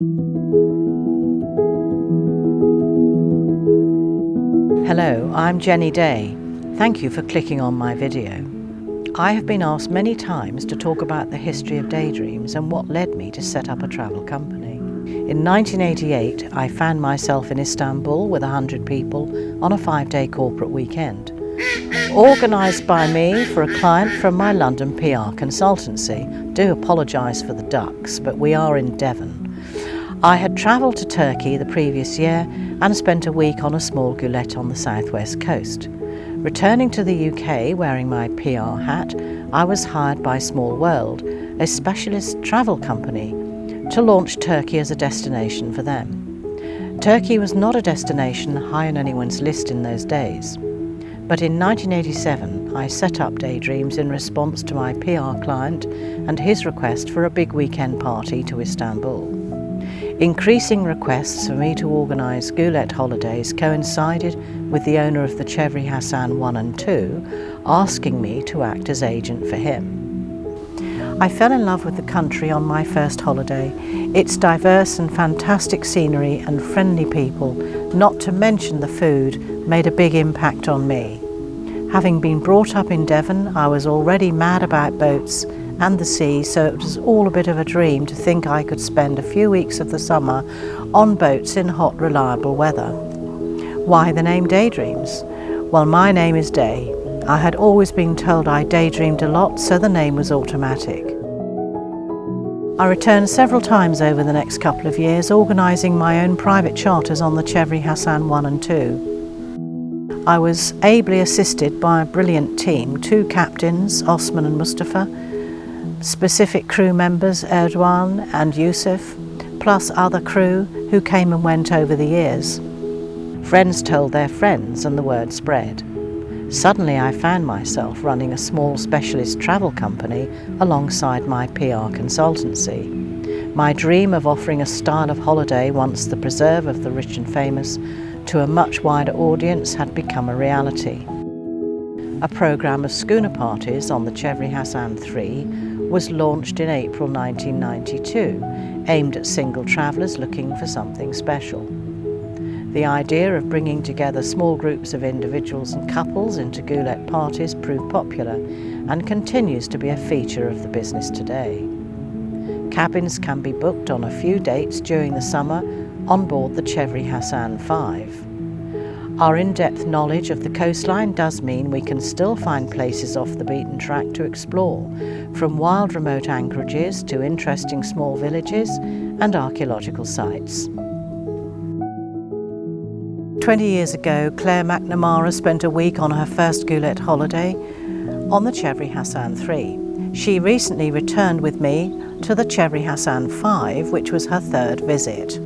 Hello, I'm Jenny Day. Thank you for clicking on my video. I have been asked many times to talk about the history of Daydreams and what led me to set up a travel company. In 1988, I found myself in Istanbul with 100 people on a 5-day corporate weekend, organised by me for a client from my London PR consultancy. Do apologise for the ducks, but we are in Devon. I had travelled to Turkey the previous year and spent a week on a small Gulet on the southwest coast. Returning to the UK wearing my PR hat, I was hired by Small World, a specialist travel company, to launch Turkey as a destination for them. Turkey was not a destination high on anyone's list in those days. But in 1987, I set up DayDreams in response to my PR client and his request for a big weekend party to Istanbul. Increasing requests for me to organise Gulet holidays coincided with the owner of the Chevri Hassan 1 and 2 asking me to act as agent for him. I fell in love with the country on my first holiday. Its diverse and fantastic scenery and friendly people, not to mention the food, made a big impact on me. Having been brought up in Devon, I was already mad about boats and the sea, so it was all a bit of a dream to think I could spend a few weeks of the summer on boats in hot, reliable weather. Why the name Daydreams? Well, my name is Day. I had always been told I daydreamed a lot, so the name was automatic. I returned several times over the next couple of years, organising my own private charters on the Chevri Hassan 1 and 2. I was ably assisted by a brilliant team, 2 captains, Osman and Mustafa, specific crew members, Erdogan and Yusuf, plus other crew who came and went over the years. Friends told their friends and the word spread. Suddenly I found myself running a small specialist travel company alongside my PR consultancy. My dream of offering a style of holiday once the preserve of the rich and famous to a much wider audience had become a reality. A programme of schooner parties on the Chevri Hassan 3 was launched in April 1992, aimed at single travellers looking for something special. The idea of bringing together small groups of individuals and couples into Gulet parties proved popular and continues to be a feature of the business today. Cabins can be booked on a few dates during the summer on board the Chevri Hassan 5. Our in-depth knowledge of the coastline does mean we can still find places off the beaten track to explore, from wild remote anchorages to interesting small villages and archaeological sites. 20 years ago, Claire McNamara spent a week on her first Gulet holiday on the Chevri Hassan 3. She recently returned with me to the Chevri Hassan 5, which was her 3rd visit.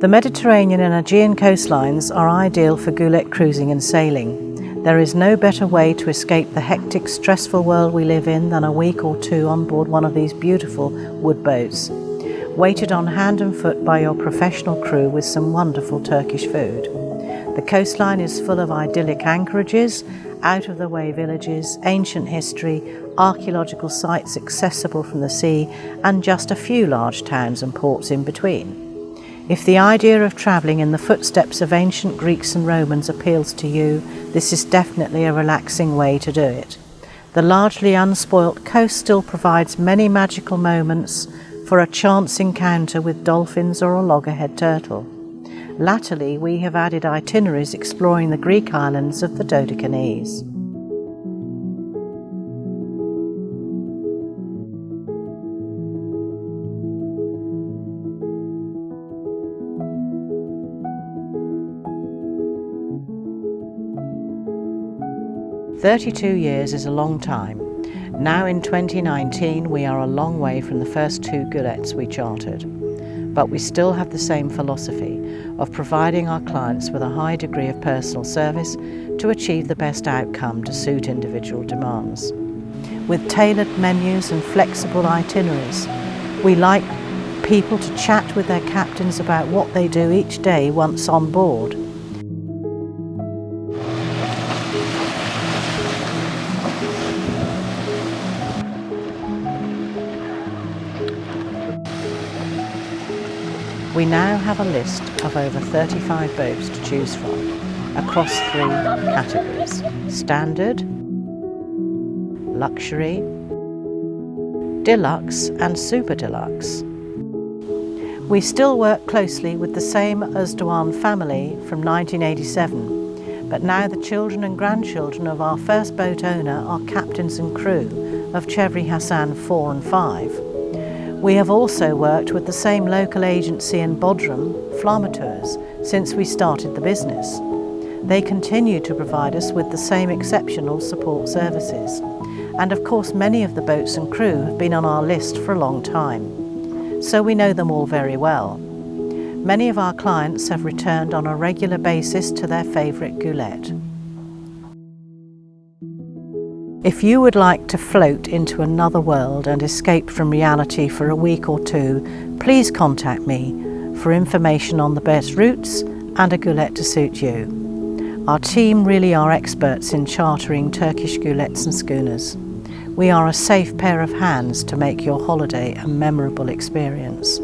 The Mediterranean and Aegean coastlines are ideal for Gulet cruising and sailing. There is no better way to escape the hectic, stressful world we live in than a week or 2 on board one of these beautiful wood boats, waited on hand and foot by your professional crew with some wonderful Turkish food. The coastline is full of idyllic anchorages, out-of-the-way villages, ancient history, archaeological sites accessible from the sea, and just a few large towns and ports in between. If the idea of travelling in the footsteps of ancient Greeks and Romans appeals to you, this is definitely a relaxing way to do it. The largely unspoilt coast still provides many magical moments for a chance encounter with dolphins or a loggerhead turtle. Latterly, we have added itineraries exploring the Greek islands of the Dodecanese. "32 years is a long time. Now in 2019 we are a long way from the first 2 Gulets we chartered. But we still have the same philosophy of providing our clients with a high degree of personal service to achieve the best outcome to suit individual demands. With tailored menus and flexible itineraries, we like people to chat with their captains about what they do each day once on board. We now have a list of over 35 boats to choose from across 3 categories: standard, luxury, deluxe and super deluxe. We still work closely with the same Özdoğan family from 1987, but now the children and grandchildren of our first boat owner are captains and crew of Chevri Hasan 4 and 5. We have also worked with the same local agency in Bodrum, Flammatours, since we started the business. They continue to provide us with the same exceptional support services. And of course, many of the boats and crew have been on our list for a long time, so we know them all very well. Many of our clients have returned on a regular basis to their favourite Gulet. If you would like to float into another world and escape from reality for a week or 2, please contact me for information on the best routes and a Gulet to suit you. Our team really are experts in chartering Turkish Gulets and schooners. We are a safe pair of hands to make your holiday a memorable experience.